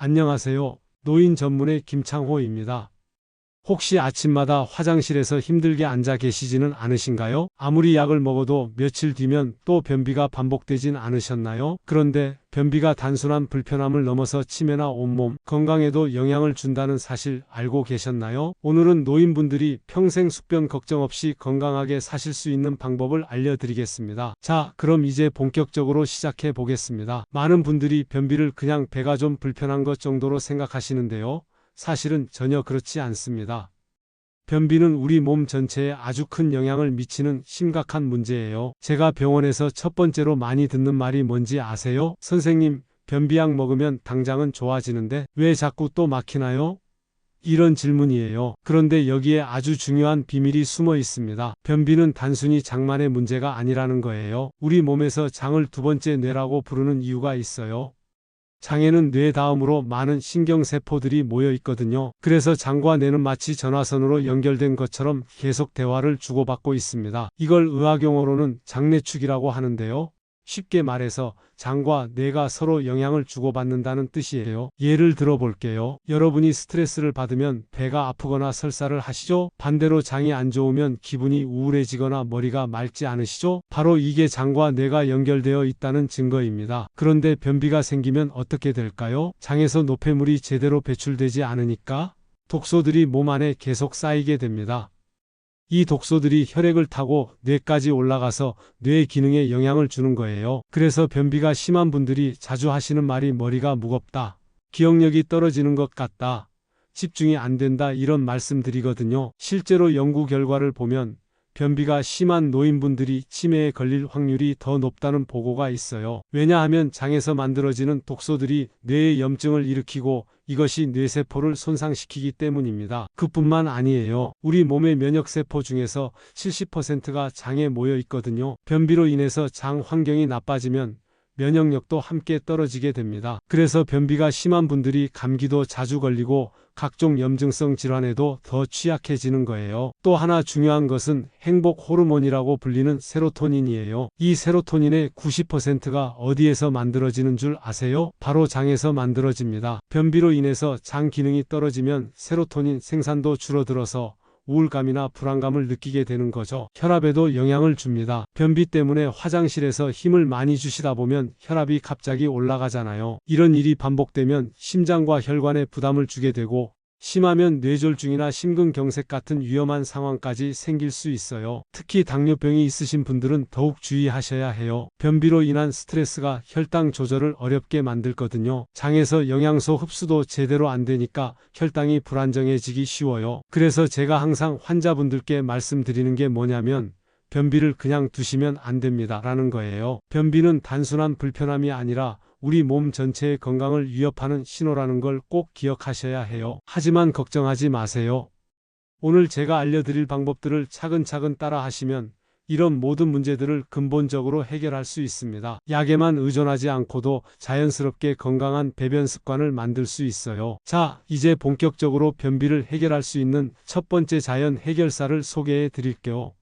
안녕하세요. 노인 전문의 김창호입니다. 혹시 아침마다 화장실에서 힘들게 앉아 계시지는 않으신가요? 아무리 약을 먹어도 며칠 뒤면 또 변비가 반복되진 않으셨나요? 그런데 변비가 단순한 불편함을 넘어서 치매나 온몸 건강에도 영향을 준다는 사실 알고 계셨나요? 오늘은 노인분들이 평생 숙변 걱정 없이 건강하게 사실 수 있는 방법을 알려드리겠습니다. 자, 그럼 이제 본격적으로 시작해 보겠습니다. 많은 분들이 변비를 그냥 배가 좀 불편한 것 정도로 생각하시는데요. 사실은 전혀 그렇지 않습니다. 변비는 우리 몸 전체에 아주 큰 영향을 미치는 심각한 문제예요. 제가 병원에서 첫 번째로 많이 듣는 말이 뭔지 아세요? 선생님, 변비약 먹으면 당장은 좋아지는데 왜 자꾸 또 막히나요? 이런 질문이에요. 그런데 여기에 아주 중요한 비밀이 숨어 있습니다. 변비는 단순히 장만의 문제가 아니라는 거예요. 우리 몸에서 장을 두 번째 뇌라고 부르는 이유가 있어요. 장에는 뇌 다음으로 많은 신경세포들이 모여 있거든요. 그래서 장과 뇌는 마치 전화선으로 연결된 것처럼 계속 대화를 주고받고 있습니다. 이걸 의학용어로는 장내축이라고 하는데요. 쉽게 말해서 장과 뇌가 서로 영향을 주고받는다는 뜻이에요. 예를 들어 볼게요. 여러분이 스트레스를 받으면 배가 아프거나 설사를 하시죠? 반대로 장이 안 좋으면 기분이 우울해지거나 머리가 맑지 않으시죠? 바로 이게 장과 뇌가 연결되어 있다는 증거입니다. 그런데 변비가 생기면 어떻게 될까요? 장에서 노폐물이 제대로 배출되지 않으니까 독소들이 몸 안에 계속 쌓이게 됩니다. 이 독소들이 혈액을 타고 뇌까지 올라가서 뇌 기능에 영향을 주는 거예요. 그래서 변비가 심한 분들이 자주 하시는 말이 머리가 무겁다, 기억력이 떨어지는 것 같다, 집중이 안 된다 이런 말씀드리거든요. 실제로 연구 결과를 보면 변비가 심한 노인분들이 치매에 걸릴 확률이 더 높다는 보고가 있어요. 왜냐하면 장에서 만들어지는 독소들이 뇌에 염증을 일으키고 이것이 뇌세포를 손상시키기 때문입니다. 그뿐만 아니에요. 우리 몸의 면역세포 중에서 70%가 장에 모여 있거든요. 변비로 인해서 장 환경이 나빠지면 면역력도 함께 떨어지게 됩니다. 그래서 변비가 심한 분들이 감기도 자주 걸리고 각종 염증성 질환에도 더 취약해지는 거예요. 또 하나 중요한 것은 행복 호르몬이라고 불리는 세로토닌이에요. 이 세로토닌의 90%가 어디에서 만들어지는 줄 아세요? 바로 장에서 만들어집니다. 변비로 인해서 장 기능이 떨어지면 세로토닌 생산도 줄어들어서 우울감이나 불안감을 느끼게 되는 거죠. 혈압에도 영향을 줍니다. 변비 때문에 화장실에서 힘을 많이 주시다 보면 혈압이 갑자기 올라가잖아요. 이런 일이 반복되면 심장과 혈관에 부담을 주게 되고 심하면 뇌졸중이나 심근경색 같은 위험한 상황까지 생길 수 있어요. 특히 당뇨병이 있으신 분들은 더욱 주의하셔야 해요. 변비로 인한 스트레스가 혈당 조절을 어렵게 만들거든요. 장에서 영양소 흡수도 제대로 안 되니까 혈당이 불안정해지기 쉬워요. 그래서 제가 항상 환자분들께 말씀드리는 게 뭐냐면 변비를 그냥 두시면 안 됩니다 라는 거예요. 변비는 단순한 불편함이 아니라 우리 몸 전체의 건강을 위협하는 신호라는 걸 꼭 기억하셔야 해요. 하지만 걱정하지 마세요. 오늘 제가 알려드릴 방법들을 차근차근 따라 하시면 이런 모든 문제들을 근본적으로 해결할 수 있습니다. 약에만 의존하지 않고도 자연스럽게 건강한 배변 습관을 만들 수 있어요. 자, 이제 본격적으로 변비를 해결할 수 있는 첫 번째 자연 해결사를 소개해 드릴게요.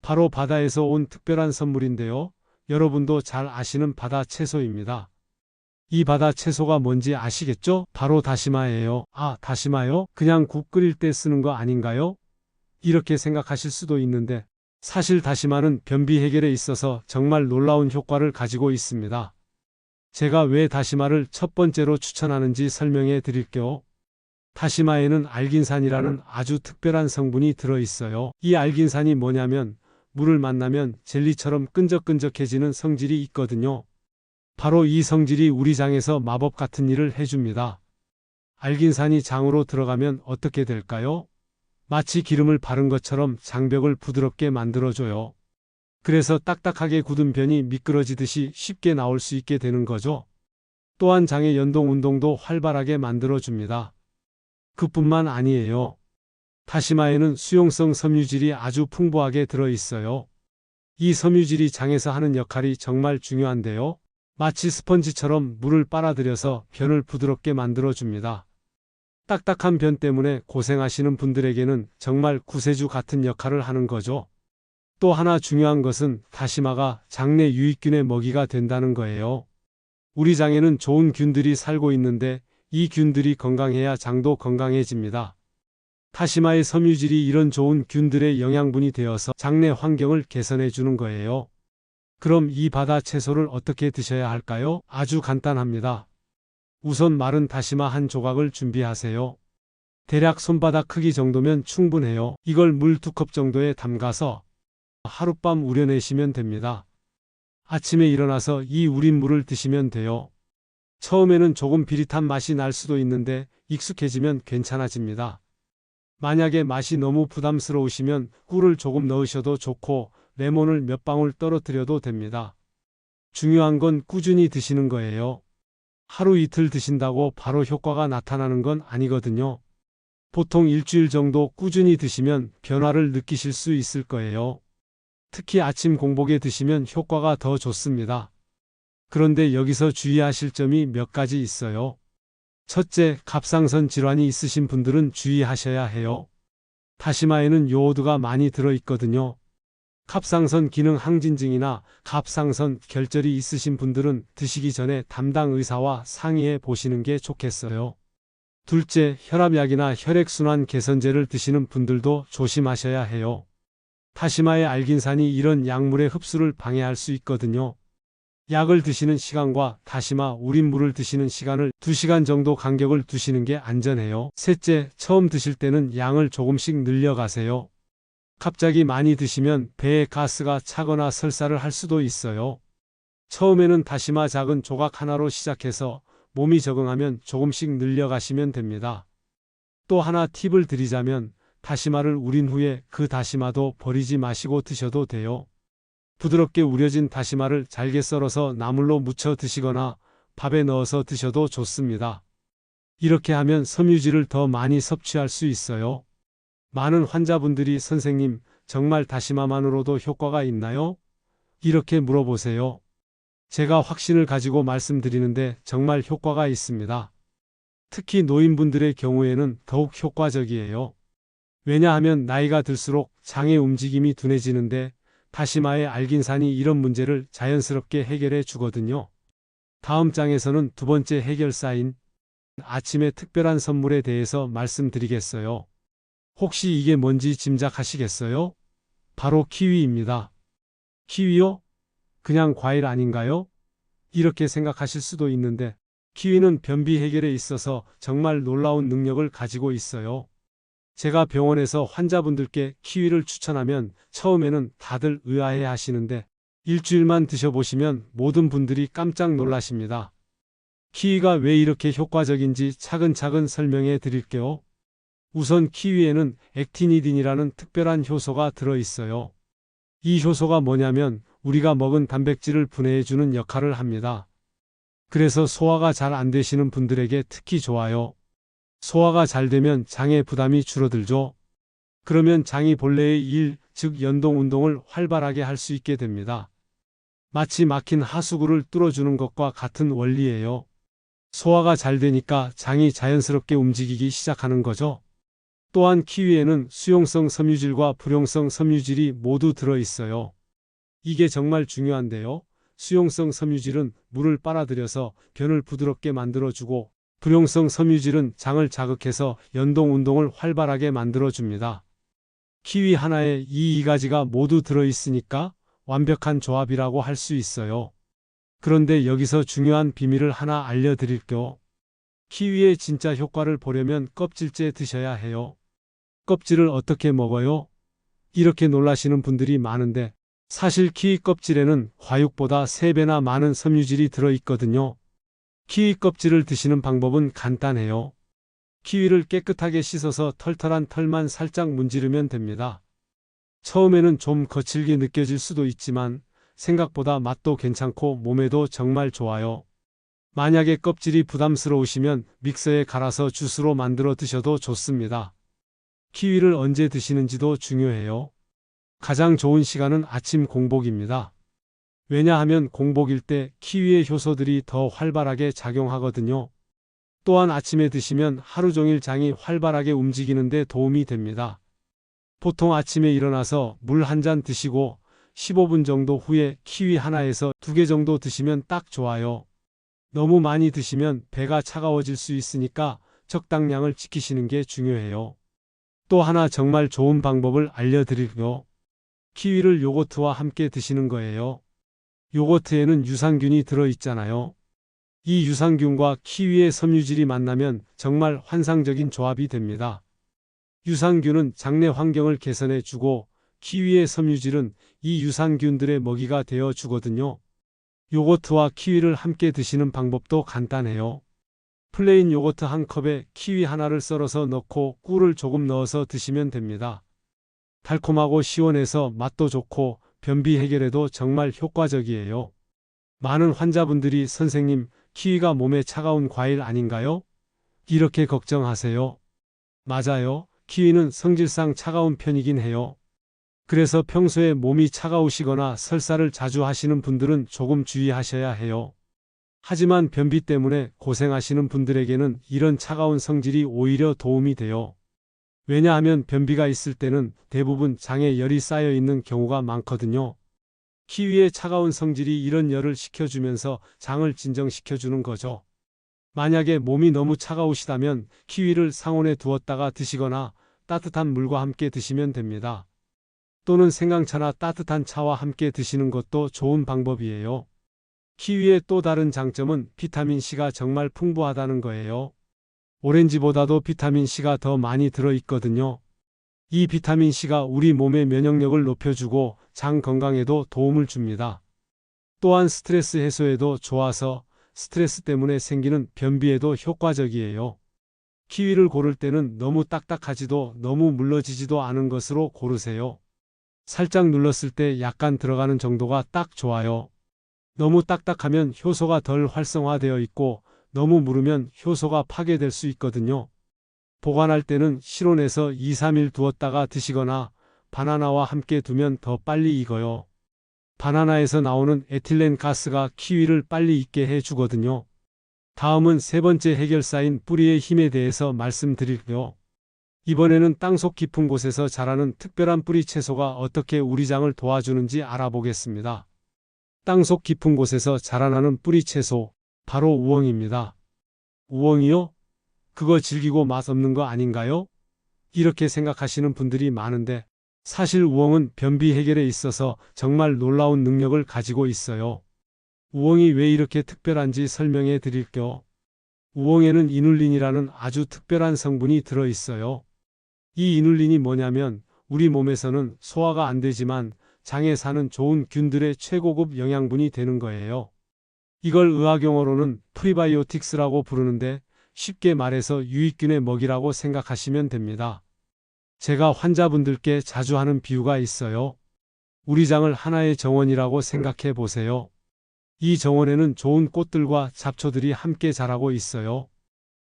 바로 바다에서 온 특별한 선물인데요. 여러분도 잘 아시는 바다 채소입니다. 이 바다 채소가 뭔지 아시겠죠? 바로 다시마예요. 아, 다시마요? 그냥 국 끓일 때 쓰는 거 아닌가요? 이렇게 생각하실 수도 있는데 사실 다시마는 변비 해결에 있어서 정말 놀라운 효과를 가지고 있습니다. 제가 왜 다시마를 첫 번째로 추천하는지 설명해 드릴게요. 다시마에는 알긴산이라는 아주 특별한 성분이 들어있어요. 이 알긴산이 뭐냐면 물을 만나면 젤리처럼 끈적끈적해지는 성질이 있거든요. 바로 이 성질이 우리 장에서 마법 같은 일을 해줍니다. 알긴산이 장으로 들어가면 어떻게 될까요? 마치 기름을 바른 것처럼 장벽을 부드럽게 만들어줘요. 그래서 딱딱하게 굳은 변이 미끄러지듯이 쉽게 나올 수 있게 되는 거죠. 또한 장의 연동 운동도 활발하게 만들어줍니다. 그뿐만 아니에요. 다시마에는 수용성 섬유질이 아주 풍부하게 들어있어요. 이 섬유질이 장에서 하는 역할이 정말 중요한데요. 마치 스펀지처럼 물을 빨아들여서 변을 부드럽게 만들어줍니다. 딱딱한 변 때문에 고생하시는 분들에게는 정말 구세주 같은 역할을 하는 거죠. 또 하나 중요한 것은 다시마가 장내 유익균의 먹이가 된다는 거예요. 우리 장에는 좋은 균들이 살고 있는데 이 균들이 건강해야 장도 건강해집니다. 다시마의 섬유질이 이런 좋은 균들의 영양분이 되어서 장내 환경을 개선해 주는 거예요. 그럼 이 바다 채소를 어떻게 드셔야 할까요? 아주 간단합니다. 우선 마른 다시마 한 조각을 준비하세요. 대략 손바닥 크기 정도면 충분해요. 이걸 물 2컵 정도에 담가서 하룻밤 우려내시면 됩니다. 아침에 일어나서 이 우린 물을 드시면 돼요. 처음에는 조금 비릿한 맛이 날 수도 있는데 익숙해지면 괜찮아집니다. 만약에 맛이 너무 부담스러우시면 꿀을 조금 넣으셔도 좋고 레몬을 몇 방울 떨어뜨려도 됩니다. 중요한 건 꾸준히 드시는 거예요. 하루 이틀 드신다고 바로 효과가 나타나는 건 아니거든요. 보통 일주일 정도 꾸준히 드시면 변화를 느끼실 수 있을 거예요. 특히 아침 공복에 드시면 효과가 더 좋습니다. 그런데 여기서 주의하실 점이 몇 가지 있어요. 첫째, 갑상선 질환이 있으신 분들은 주의하셔야 해요. 다시마에는 요오드가 많이 들어있거든요. 갑상선 기능 항진증이나 갑상선 결절이 있으신 분들은 드시기 전에 담당 의사와 상의해 보시는 게 좋겠어요. 둘째, 혈압약이나 혈액순환 개선제를 드시는 분들도 조심하셔야 해요. 다시마의 알긴산이 이런 약물의 흡수를 방해할 수 있거든요. 약을 드시는 시간과 다시마 우린 물을 드시는 시간을 2시간 정도 간격을 두시는 게 안전해요. 셋째, 처음 드실 때는 양을 조금씩 늘려가세요. 갑자기 많이 드시면 배에 가스가 차거나 설사를 할 수도 있어요. 처음에는 다시마 작은 조각 하나로 시작해서 몸이 적응하면 조금씩 늘려가시면 됩니다. 또 하나 팁을 드리자면 다시마를 우린 후에 그 다시마도 버리지 마시고 드셔도 돼요. 부드럽게 우려진 다시마를 잘게 썰어서 나물로 무쳐 드시거나 밥에 넣어서 드셔도 좋습니다. 이렇게 하면 섬유질을 더 많이 섭취할 수 있어요. 많은 환자분들이 선생님, 정말 다시마만으로도 효과가 있나요? 이렇게 물어보세요. 제가 확신을 가지고 말씀드리는데 정말 효과가 있습니다. 특히 노인분들의 경우에는 더욱 효과적이에요. 왜냐하면 나이가 들수록 장의 움직임이 둔해지는데 다시마의 알긴산이 이런 문제를 자연스럽게 해결해 주거든요. 다음 장에서는 두 번째 해결사인 아침의 특별한 선물에 대해서 말씀드리겠어요. 혹시 이게 뭔지 짐작하시겠어요? 바로 키위입니다. 키위요? 그냥 과일 아닌가요? 이렇게 생각하실 수도 있는데 키위는 변비 해결에 있어서 정말 놀라운 능력을 가지고 있어요. 제가 병원에서 환자분들께 키위를 추천하면 처음에는 다들 의아해 하시는데 일주일만 드셔보시면 모든 분들이 깜짝 놀라십니다. 키위가 왜 이렇게 효과적인지 차근차근 설명해 드릴게요. 우선 키위에는 액티니딘이라는 특별한 효소가 들어있어요. 이 효소가 뭐냐면 우리가 먹은 단백질을 분해해주는 역할을 합니다. 그래서 소화가 잘 안 되시는 분들에게 특히 좋아요. 소화가 잘 되면 장의 부담이 줄어들죠. 그러면 장이 본래의 일, 즉 연동 운동을 활발하게 할 수 있게 됩니다. 마치 막힌 하수구를 뚫어주는 것과 같은 원리예요. 소화가 잘 되니까 장이 자연스럽게 움직이기 시작하는 거죠. 또한 키위에는 수용성 섬유질과 불용성 섬유질이 모두 들어있어요. 이게 정말 중요한데요. 수용성 섬유질은 물을 빨아들여서 변을 부드럽게 만들어주고 불용성 섬유질은 장을 자극해서 연동 운동을 활발하게 만들어줍니다. 키위 하나에 이 2가지가 모두 들어있으니까 완벽한 조합이라고 할 수 있어요. 그런데 여기서 중요한 비밀을 하나 알려드릴게요. 키위의 진짜 효과를 보려면 껍질째 드셔야 해요. 껍질을 어떻게 먹어요? 이렇게 놀라시는 분들이 많은데 사실 키위 껍질에는 과육보다 3배나 많은 섬유질이 들어있거든요. 키위 껍질을 드시는 방법은 간단해요. 키위를 깨끗하게 씻어서 털털한 털만 살짝 문지르면 됩니다. 처음에는 좀 거칠게 느껴질 수도 있지만 생각보다 맛도 괜찮고 몸에도 정말 좋아요. 만약에 껍질이 부담스러우시면 믹서에 갈아서 주스로 만들어 드셔도 좋습니다. 키위를 언제 드시는지도 중요해요. 가장 좋은 시간은 아침 공복입니다. 왜냐하면 공복일 때 키위의 효소들이 더 활발하게 작용하거든요. 또한 아침에 드시면 하루 종일 장이 활발하게 움직이는 데 도움이 됩니다. 보통 아침에 일어나서 물 한 잔 드시고 15분 정도 후에 키위 하나에서 2개 정도 드시면 딱 좋아요. 너무 많이 드시면 배가 차가워질 수 있으니까 적당량을 지키시는 게 중요해요. 또 하나 정말 좋은 방법을 알려드릴게요. 키위를 요거트와 함께 드시는 거예요. 요거트에는 유산균이 들어있잖아요. 이 유산균과 키위의 섬유질이 만나면 정말 환상적인 조합이 됩니다. 유산균은 장내 환경을 개선해 주고 키위의 섬유질은 이 유산균들의 먹이가 되어 주거든요. 요거트와 키위를 함께 드시는 방법도 간단해요. 플레인 요거트 한 컵에 키위 하나를 썰어서 넣고 꿀을 조금 넣어서 드시면 됩니다. 달콤하고 시원해서 맛도 좋고 변비 해결에도 정말 효과적이에요. 많은 환자분들이 선생님, 키위가 몸에 차가운 과일 아닌가요? 이렇게 걱정하세요. 맞아요. 키위는 성질상 차가운 편이긴 해요. 그래서 평소에 몸이 차가우시거나 설사를 자주 하시는 분들은 조금 주의하셔야 해요. 하지만 변비 때문에 고생하시는 분들에게는 이런 차가운 성질이 오히려 도움이 돼요. 왜냐하면 변비가 있을 때는 대부분 장에 열이 쌓여 있는 경우가 많거든요. 키위의 차가운 성질이 이런 열을 식혀주면서 장을 진정시켜주는 거죠. 만약에 몸이 너무 차가우시다면 키위를 상온에 두었다가 드시거나 따뜻한 물과 함께 드시면 됩니다. 또는 생강차나 따뜻한 차와 함께 드시는 것도 좋은 방법이에요. 키위의 또 다른 장점은 비타민C가 정말 풍부하다는 거예요. 오렌지보다도 비타민C가 더 많이 들어있거든요. 이 비타민C가 우리 몸의 면역력을 높여주고 장 건강에도 도움을 줍니다. 또한 스트레스 해소에도 좋아서 스트레스 때문에 생기는 변비에도 효과적이에요. 키위를 고를 때는 너무 딱딱하지도 너무 물러지지도 않은 것으로 고르세요. 살짝 눌렀을 때 약간 들어가는 정도가 딱 좋아요. 너무 딱딱하면 효소가 덜 활성화되어 있고 너무 무르면 효소가 파괴될 수 있거든요. 보관할 때는 실온에서 2-3일 두었다가 드시거나 바나나와 함께 두면 더 빨리 익어요. 바나나에서 나오는 에틸렌 가스가 키위를 빨리 익게 해주거든요. 다음은 세 번째 해결사인 뿌리의 힘에 대해서 말씀드릴게요. 이번에는 땅속 깊은 곳에서 자라는 특별한 뿌리 채소가 어떻게 우리 장을 도와주는지 알아보겠습니다. 땅속 깊은 곳에서 자라나는 뿌리 채소, 바로 우엉입니다. 우엉이요? 그거 질기고 맛없는 거 아닌가요? 이렇게 생각하시는 분들이 많은데 사실 우엉은 변비 해결에 있어서 정말 놀라운 능력을 가지고 있어요. 우엉이 왜 이렇게 특별한지 설명해 드릴게요. 우엉에는 이눌린이라는 아주 특별한 성분이 들어있어요. 이 이눌린이 뭐냐면 우리 몸에서는 소화가 안 되지만 장에 사는 좋은 균들의 최고급 영양분이 되는 거예요. 이걸 의학용어로는 프리바이오틱스라고 부르는데 쉽게 말해서 유익균의 먹이라고 생각하시면 됩니다. 제가 환자분들께 자주 하는 비유가 있어요. 우리 장을 하나의 정원이라고 생각해 보세요. 이 정원에는 좋은 꽃들과 잡초들이 함께 자라고 있어요.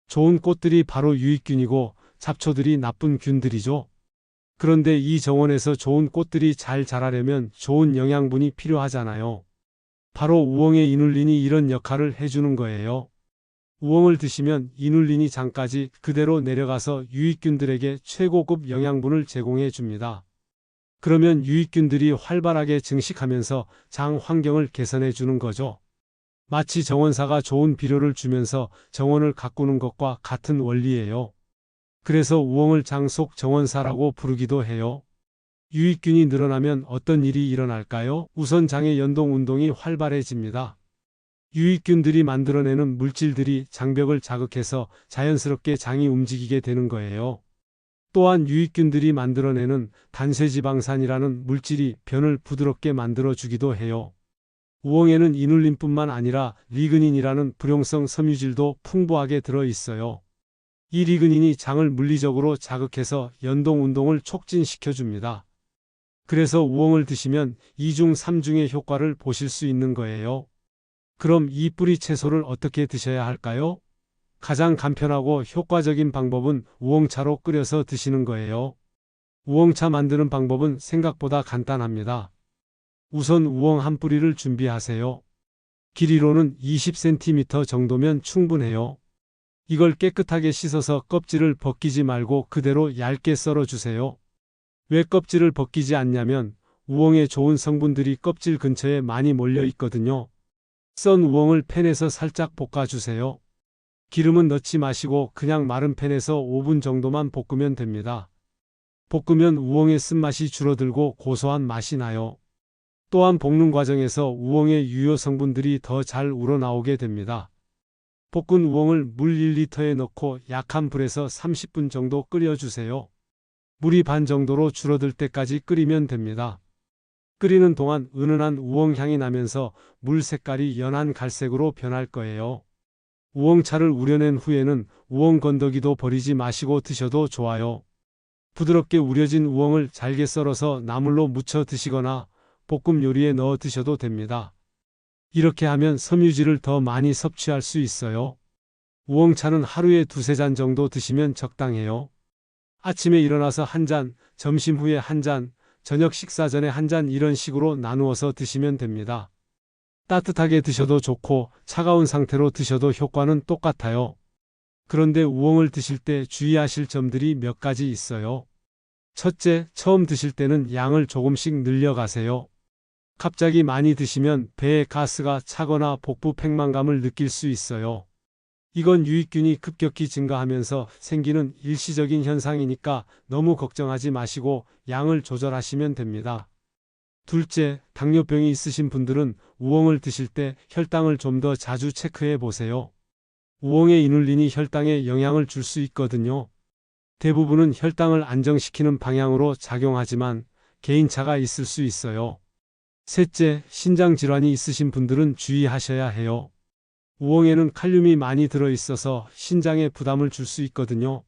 좋은 꽃들이 바로 유익균이고 잡초들이 나쁜 균들이죠. 그런데 이 정원에서 좋은 꽃들이 잘 자라려면 좋은 영양분이 필요하잖아요. 바로 우엉의 이눌린이 이런 역할을 해주는 거예요. 우엉을 드시면 이눌린이 장까지 그대로 내려가서 유익균들에게 최고급 영양분을 제공해 줍니다. 그러면 유익균들이 활발하게 증식하면서 장 환경을 개선해 주는 거죠. 마치 정원사가 좋은 비료를 주면서 정원을 가꾸는 것과 같은 원리예요. 그래서 우엉을 장 속 정원사라고 부르기도 해요. 유익균이 늘어나면 어떤 일이 일어날까요? 우선 장의 연동 운동이 활발해집니다. 유익균들이 만들어내는 물질들이 장벽을 자극해서 자연스럽게 장이 움직이게 되는 거예요. 또한 유익균들이 만들어내는 단쇄지방산이라는 물질이 변을 부드럽게 만들어주기도 해요. 우엉에는 이눌린뿐만 아니라 리그닌이라는 불용성 섬유질도 풍부하게 들어있어요. 이 리그닌이 장을 물리적으로 자극해서 연동 운동을 촉진시켜줍니다. 그래서 우엉을 드시면 2중 3중의 효과를 보실 수 있는 거예요. 그럼 이 뿌리 채소를 어떻게 드셔야 할까요? 가장 간편하고 효과적인 방법은 우엉차로 끓여서 드시는 거예요. 우엉차 만드는 방법은 생각보다 간단합니다. 우선 우엉 한 뿌리를 준비하세요. 길이로는 20cm 정도면 충분해요. 이걸 깨끗하게 씻어서 껍질을 벗기지 말고 그대로 얇게 썰어주세요. 왜 껍질을 벗기지 않냐면 우엉에 좋은 성분들이 껍질 근처에 많이 몰려 있거든요. 썬 우엉을 팬에서 살짝 볶아주세요. 기름은 넣지 마시고 그냥 마른 팬에서 5분 정도만 볶으면 됩니다. 볶으면 우엉의 쓴맛이 줄어들고 고소한 맛이 나요. 또한 볶는 과정에서 우엉의 유효 성분들이 더 잘 우러나오게 됩니다. 볶은 우엉을 물 1리터에 넣고 약한 불에서 30분 정도 끓여주세요. 물이 반 정도로 줄어들 때까지 끓이면 됩니다. 끓이는 동안 은은한 우엉 향이 나면서 물 색깔이 연한 갈색으로 변할 거예요. 우엉차를 우려낸 후에는 우엉 건더기도 버리지 마시고 드셔도 좋아요. 부드럽게 우려진 우엉을 잘게 썰어서 나물로 무쳐 드시거나 볶음 요리에 넣어 드셔도 됩니다. 이렇게 하면 섬유질을 더 많이 섭취할 수 있어요. 우엉차는 하루에 2~3잔 정도 드시면 적당해요. 아침에 일어나서 한 잔, 점심 후에 한 잔, 저녁 식사 전에 한 잔 이런 식으로 나누어서 드시면 됩니다. 따뜻하게 드셔도 좋고 차가운 상태로 드셔도 효과는 똑같아요. 그런데 우엉을 드실 때 주의하실 점들이 몇 가지 있어요. 첫째, 처음 드실 때는 양을 조금씩 늘려가세요. 갑자기 많이 드시면 배에 가스가 차거나 복부 팽만감을 느낄 수 있어요. 이건 유익균이 급격히 증가하면서 생기는 일시적인 현상이니까 너무 걱정하지 마시고 양을 조절하시면 됩니다. 둘째, 당뇨병이 있으신 분들은 우엉을 드실 때 혈당을 좀 더 자주 체크해 보세요. 우엉의 이눌린이 혈당에 영향을 줄 수 있거든요. 대부분은 혈당을 안정시키는 방향으로 작용하지만 개인차가 있을 수 있어요. 셋째, 신장 질환이 있으신 분들은 주의하셔야 해요. 우엉에는 칼륨이 많이 들어있어서 신장에 부담을 줄 수 있거든요.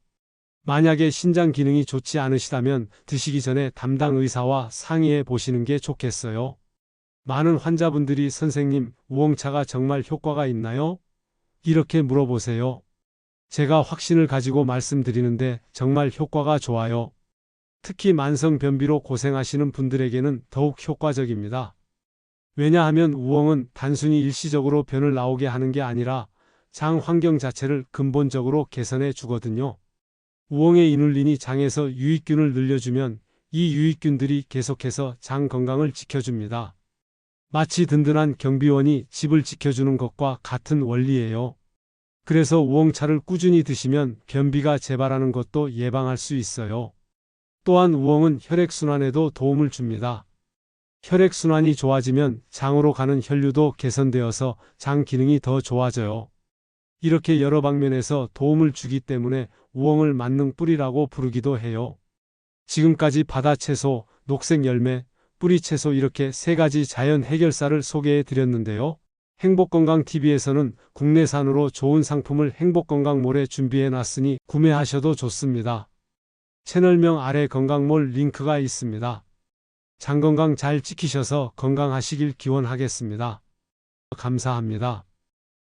만약에 신장 기능이 좋지 않으시다면 드시기 전에 담당 의사와 상의해 보시는 게 좋겠어요. 많은 환자분들이 선생님, 우엉차가 정말 효과가 있나요? 이렇게 물어보세요. 제가 확신을 가지고 말씀드리는데 정말 효과가 좋아요. 특히 만성변비로 고생하시는 분들에게는 더욱 효과적입니다. 왜냐하면 우엉은 단순히 일시적으로 변을 나오게 하는 게 아니라 장 환경 자체를 근본적으로 개선해 주거든요. 우엉의 이눌린이 장에서 유익균을 늘려주면 이 유익균들이 계속해서 장 건강을 지켜줍니다. 마치 든든한 경비원이 집을 지켜주는 것과 같은 원리예요. 그래서 우엉차를 꾸준히 드시면 변비가 재발하는 것도 예방할 수 있어요. 또한 우엉은 혈액순환에도 도움을 줍니다. 혈액순환이 좋아지면 장으로 가는 혈류도 개선되어서 장 기능이 더 좋아져요. 이렇게 여러 방면에서 도움을 주기 때문에 우엉을 만능 뿌리라고 부르기도 해요. 지금까지 바다채소, 녹색열매, 뿌리채소 이렇게 3가지 자연 해결사를 소개해 드렸는데요. 행복건강TV에서는 국내산으로 좋은 상품을 행복건강몰에 준비해 놨으니 구매하셔도 좋습니다. 채널명 아래 건강몰 링크가 있습니다. 장 건강 잘 지키셔서 건강하시길 기원하겠습니다. 감사합니다.